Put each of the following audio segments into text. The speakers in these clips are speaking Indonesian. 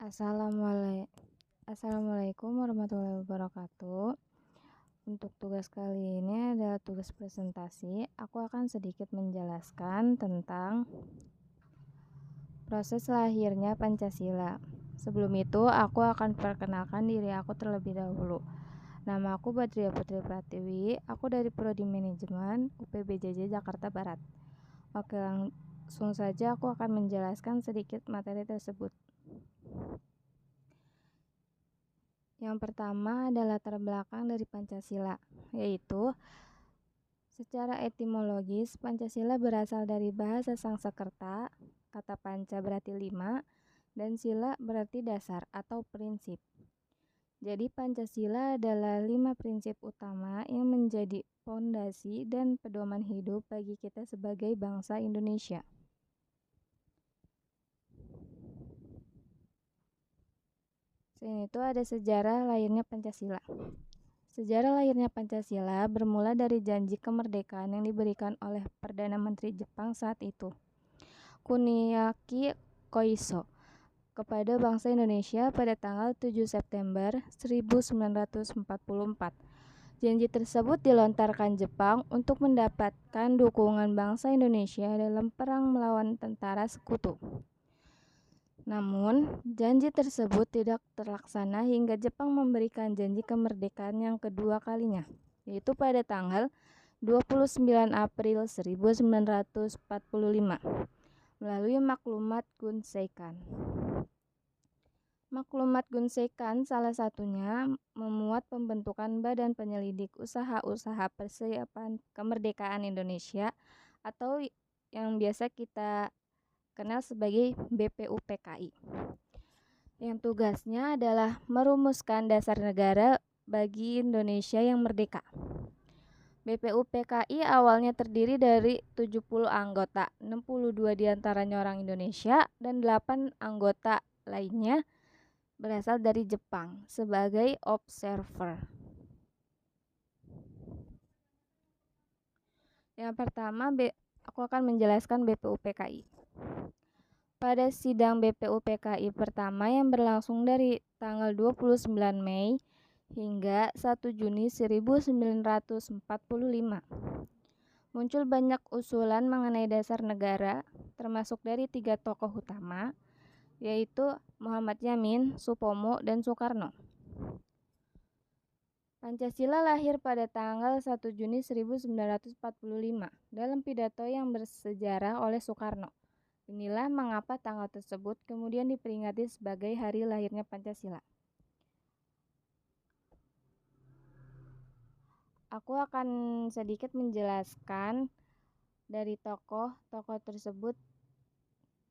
Assalamualaikum warahmatullahi wabarakatuh. Untuk tugas kali ini adalah tugas presentasi. Aku akan sedikit menjelaskan tentang proses lahirnya Pancasila. Sebelum itu, aku akan perkenalkan diri aku terlebih dahulu. Nama aku Badria Putri Pratiwi. Aku dari Prodi Manajemen UPBJJ Jakarta Barat. Oke, langsung saja aku akan menjelaskan sedikit materi tersebut. Yang pertama adalah latar belakang dari Pancasila, yaitu secara etimologis Pancasila berasal dari bahasa Sanskerta, kata panca berarti 5, dan sila berarti dasar atau prinsip. Jadi Pancasila adalah 5 prinsip utama yang menjadi fondasi dan pedoman hidup bagi kita sebagai bangsa Indonesia. Selain itu ada sejarah lahirnya Pancasila. Sejarah lahirnya Pancasila bermula dari janji kemerdekaan yang diberikan oleh Perdana Menteri Jepang saat itu, Kuniaki Koiso, kepada bangsa Indonesia pada tanggal 7 September 1944. Janji tersebut dilontarkan Jepang untuk mendapatkan dukungan bangsa Indonesia dalam perang melawan tentara sekutu. Namun, janji tersebut tidak terlaksana hingga Jepang memberikan janji kemerdekaan yang kedua kalinya, yaitu pada tanggal 29 April 1945 melalui Maklumat Gunsekan. Maklumat Gunsekan salah satunya memuat pembentukan Badan Penyelidik Usaha-usaha Persiapan Kemerdekaan Indonesia atau yang biasa kita kenal sebagai BPUPKI, yang tugasnya adalah merumuskan dasar negara bagi Indonesia yang merdeka. BPUPKI awalnya terdiri dari 70 anggota, 62 diantaranya orang Indonesia dan 8 anggota lainnya berasal dari Jepang sebagai observer. Yang pertama, aku akan menjelaskan BPUPKI. Pada sidang BPUPKI pertama yang berlangsung dari tanggal 29 Mei hingga 1 Juni 1945, muncul banyak usulan mengenai dasar negara, termasuk dari 3 tokoh utama, yaitu Muhammad Yamin, Supomo, dan Soekarno. Pancasila lahir pada tanggal 1 Juni 1945 dalam pidato yang bersejarah oleh Soekarno. Inilah mengapa tanggal tersebut kemudian diperingati sebagai hari lahirnya Pancasila. Aku akan sedikit menjelaskan dari tokoh-tokoh tersebut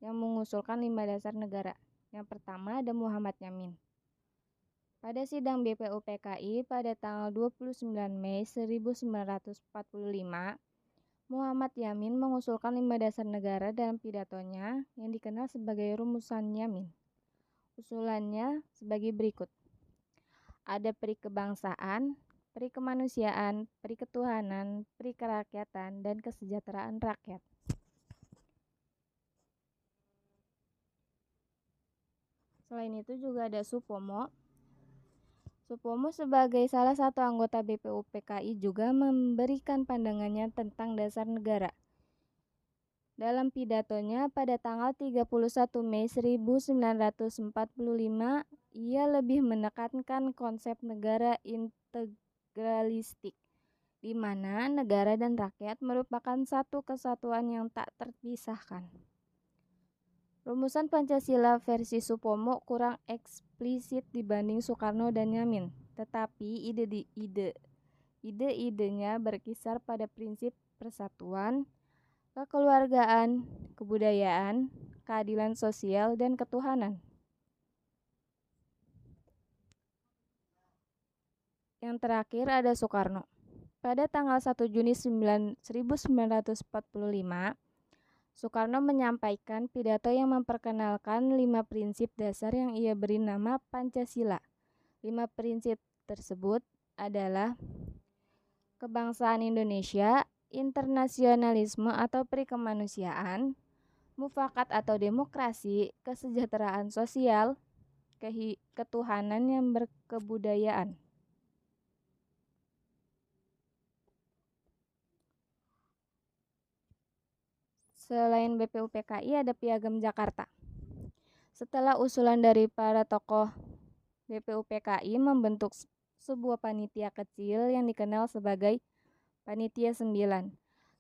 yang mengusulkan 5 dasar negara. Yang pertama ada Muhammad Yamin. Pada sidang BPUPKI pada tanggal 29 Mei 1945, Muhammad Yamin mengusulkan 5 dasar negara dalam pidatonya yang dikenal sebagai Rumusan Yamin. Usulannya sebagai berikut. Ada peri kebangsaan, peri kemanusiaan, peri ketuhanan, peri kerakyatan, dan kesejahteraan rakyat. Selain itu juga ada Supomo. Supomo sebagai salah satu anggota BPUPKI juga memberikan pandangannya tentang dasar negara. Dalam pidatonya pada tanggal 31 Mei 1945, ia lebih menekankan konsep negara integralistik, di mana negara dan rakyat merupakan satu kesatuan yang tak terpisahkan. Rumusan Pancasila versi Supomo kurang eksplisit dibanding Soekarno dan Yamin, tetapi ide-idenya berkisar pada prinsip persatuan, kekeluargaan, kebudayaan, keadilan sosial, dan ketuhanan. Yang terakhir ada Soekarno. Pada tanggal 1 Juni 1945, Soekarno menyampaikan pidato yang memperkenalkan 5 prinsip dasar yang ia beri nama Pancasila. 5 prinsip tersebut adalah kebangsaan Indonesia, internasionalisme atau perikemanusiaan, mufakat atau demokrasi, kesejahteraan sosial, ketuhanan yang berkebudayaan. Selain BPUPKI ada Piagam Jakarta. Setelah usulan dari para tokoh, BPUPKI membentuk sebuah panitia kecil yang dikenal sebagai Panitia 9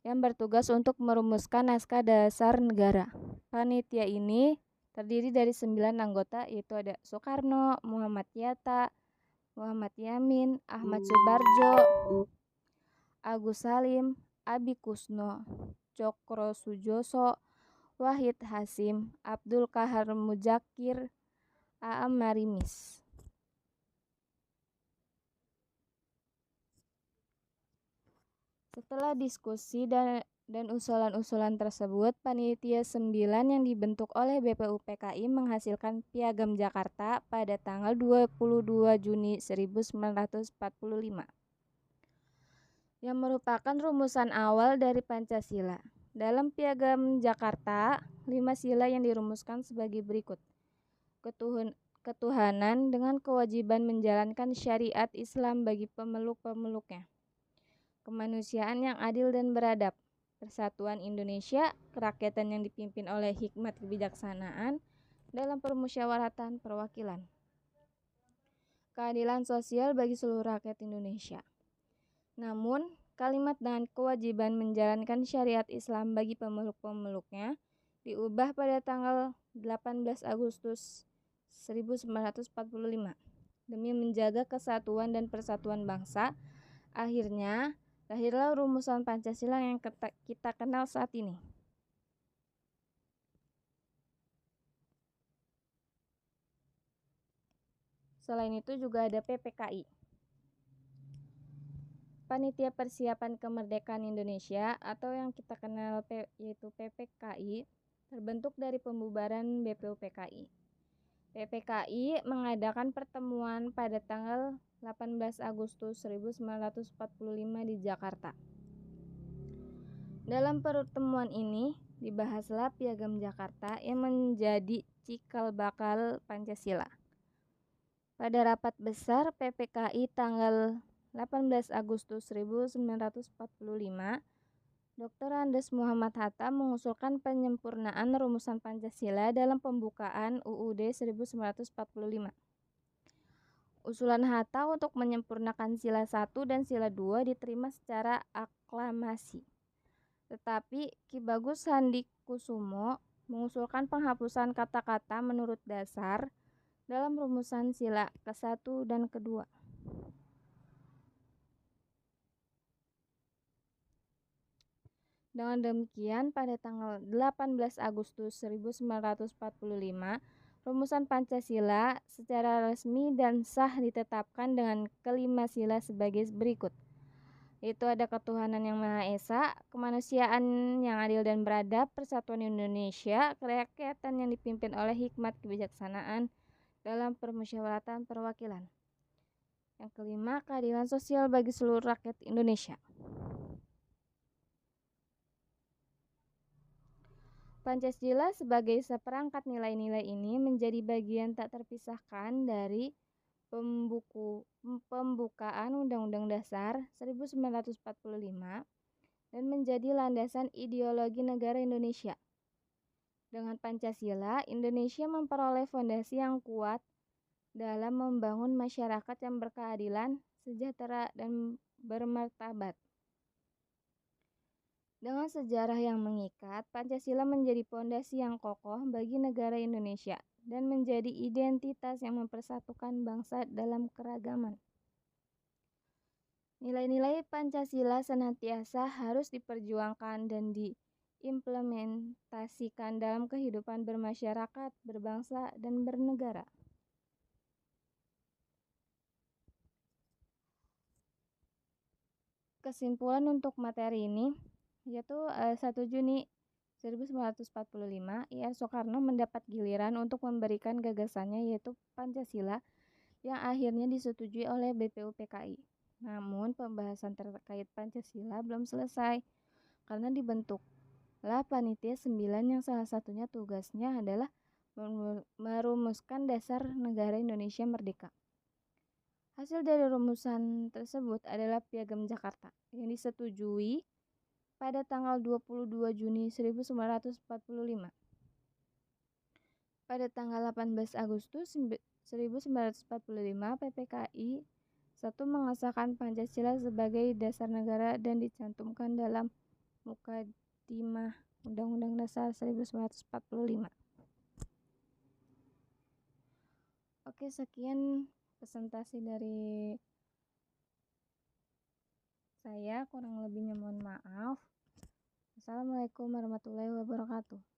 yang bertugas untuk merumuskan naskah dasar negara. Panitia ini terdiri dari 9 anggota, yaitu ada Soekarno, Muhammad Yatta, Muhammad Yamin, Ahmad Subarjo, Agus Salim, Abi Kusno, Cokro Sujoso, Wahid Hasim, Abdul Kahar Mujakir, Aam Marimis. Setelah diskusi dan usulan-usulan tersebut, Panitia 9 yang dibentuk oleh BPUPKI menghasilkan Piagam Jakarta pada tanggal 22 Juni 1945 yang merupakan rumusan awal dari Pancasila. Dalam Piagam Jakarta, 5 sila yang dirumuskan sebagai berikut. Ketuhanan dengan kewajiban menjalankan syariat Islam bagi pemeluk-pemeluknya. Kemanusiaan yang adil dan beradab. Persatuan Indonesia, kerakyatan yang dipimpin oleh hikmat kebijaksanaan dalam permusyawaratan perwakilan. Keadilan sosial bagi seluruh rakyat Indonesia. Namun, kalimat dengan kewajiban menjalankan syariat Islam bagi pemeluk-pemeluknya diubah pada tanggal 18 Agustus 1945 demi menjaga kesatuan dan persatuan bangsa. Akhirnya, lahirlah rumusan Pancasila yang kita kenal saat ini. Selain itu juga ada PPKI. Panitia Persiapan Kemerdekaan Indonesia atau yang kita kenal yaitu PPKI terbentuk dari pembubaran BPUPKI. PPKI mengadakan pertemuan pada tanggal 18 Agustus 1945 di Jakarta. Dalam pertemuan ini dibahaslah Piagam Jakarta yang menjadi cikal bakal Pancasila. Pada rapat besar PPKI tanggal 18 Agustus 1945, Dr. Andes Muhammad Hatta mengusulkan penyempurnaan rumusan Pancasila dalam pembukaan UUD 1945. Usulan Hatta untuk menyempurnakan sila 1 dan sila 2 diterima secara aklamasi. Tetapi Ki Bagus Handikusumo mengusulkan penghapusan kata-kata menurut dasar dalam rumusan sila ke-1 dan ke-2. Dengan demikian, pada tanggal 18 Agustus 1945, rumusan Pancasila secara resmi dan sah ditetapkan dengan kelima sila sebagai berikut. Yaitu ada ketuhanan yang Maha Esa, kemanusiaan yang adil dan beradab, persatuan Indonesia, kerakyatan yang dipimpin oleh hikmat kebijaksanaan dalam permusyawaratan perwakilan. Yang kelima, keadilan sosial bagi seluruh rakyat Indonesia. Pancasila sebagai seperangkat nilai-nilai ini menjadi bagian tak terpisahkan dari pembukaan Undang-Undang Dasar 1945 dan menjadi landasan ideologi negara Indonesia. Dengan Pancasila, Indonesia memperoleh fondasi yang kuat dalam membangun masyarakat yang berkeadilan, sejahtera, dan bermartabat. Dengan sejarah yang mengikat, Pancasila menjadi pondasi yang kokoh bagi negara Indonesia dan menjadi identitas yang mempersatukan bangsa dalam keragaman. Nilai-nilai Pancasila senantiasa harus diperjuangkan dan diimplementasikan dalam kehidupan bermasyarakat, berbangsa, dan bernegara. Kesimpulan untuk materi ini yaitu 1 Juni 1945, IR Soekarno mendapat giliran untuk memberikan gagasannya yaitu Pancasila yang akhirnya disetujui oleh BPUPKI. Namun pembahasan terkait Pancasila belum selesai karena dibentuklah Panitia 9 yang salah satunya tugasnya adalah merumuskan dasar negara Indonesia merdeka. Hasil dari rumusan tersebut adalah Piagam Jakarta yang disetujui pada tanggal 22 Juni 1945. Pada tanggal 18 Agustus 1945, PPKI 1 mengesahkan Pancasila sebagai dasar negara dan dicantumkan dalam Mukadimah Undang-Undang Dasar 1945. Oke, sekian presentasi dari saya, kurang lebihnya mohon maaf. Assalamualaikum warahmatullahi wabarakatuh.